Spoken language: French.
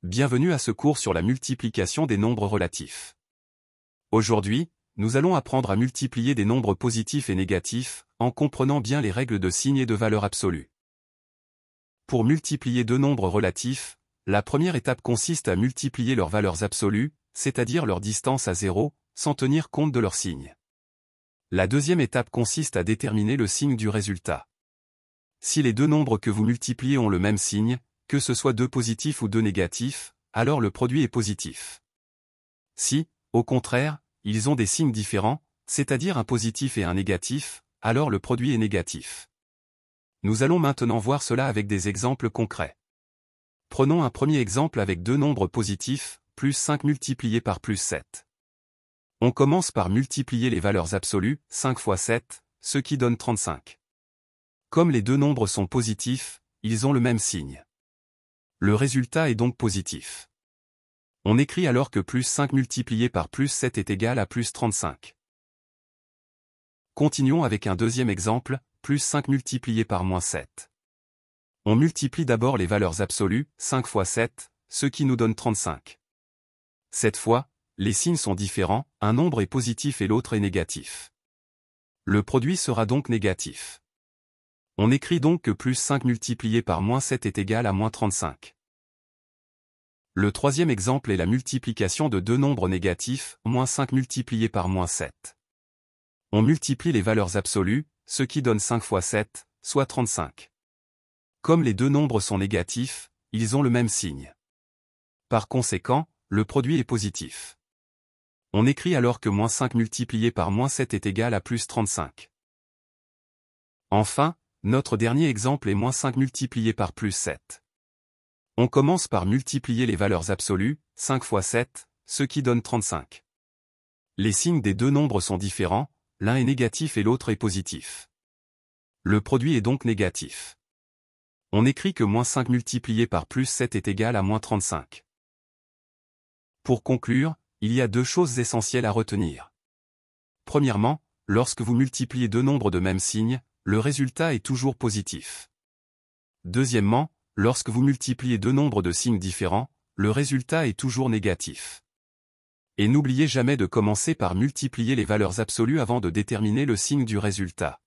Bienvenue à ce cours sur la multiplication des nombres relatifs. Aujourd'hui, nous allons apprendre à multiplier des nombres positifs et négatifs, en comprenant bien les règles de signes et de valeur absolue. Pour multiplier deux nombres relatifs, la première étape consiste à multiplier leurs valeurs absolues, c'est-à-dire leur distance à 0, sans tenir compte de leur signe. La deuxième étape consiste à déterminer le signe du résultat. Si les deux nombres que vous multipliez ont le même signe, que ce soit deux positifs ou deux négatifs, alors le produit est positif. Si, au contraire, ils ont des signes différents, c'est-à-dire un positif et un négatif, alors le produit est négatif. Nous allons maintenant voir cela avec des exemples concrets. Prenons un premier exemple avec deux nombres positifs, plus 5 multiplié par plus 7. On commence par multiplier les valeurs absolues, 5 fois 7, ce qui donne 35. Comme les deux nombres sont positifs, ils ont le même signe. Le résultat est donc positif. On écrit alors que plus 5 multiplié par plus 7 est égal à plus 35. Continuons avec un deuxième exemple, plus 5 multiplié par moins 7. On multiplie d'abord les valeurs absolues, 5 fois 7, ce qui nous donne 35. Cette fois, les signes sont différents, un nombre est positif et l'autre est négatif. Le produit sera donc négatif. On écrit donc que plus 5 multiplié par moins 7 est égal à moins 35. Le troisième exemple est la multiplication de deux nombres négatifs, moins 5 multiplié par moins 7. On multiplie les valeurs absolues, ce qui donne 5 fois 7, soit 35. Comme les deux nombres sont négatifs, ils ont le même signe. Par conséquent, le produit est positif. On écrit alors que moins 5 multiplié par moins 7 est égal à plus 35. Enfin, notre dernier exemple est moins 5 multiplié par plus 7. On commence par multiplier les valeurs absolues, 5 fois 7, ce qui donne 35. Les signes des deux nombres sont différents, l'un est négatif et l'autre est positif. Le produit est donc négatif. On écrit que moins 5 multiplié par plus 7 est égal à moins 35. Pour conclure, il y a deux choses essentielles à retenir. Premièrement, lorsque vous multipliez deux nombres de même signe, le résultat est toujours positif. Deuxièmement, lorsque vous multipliez deux nombres de signes différents, le résultat est toujours négatif. Et n'oubliez jamais de commencer par multiplier les valeurs absolues avant de déterminer le signe du résultat.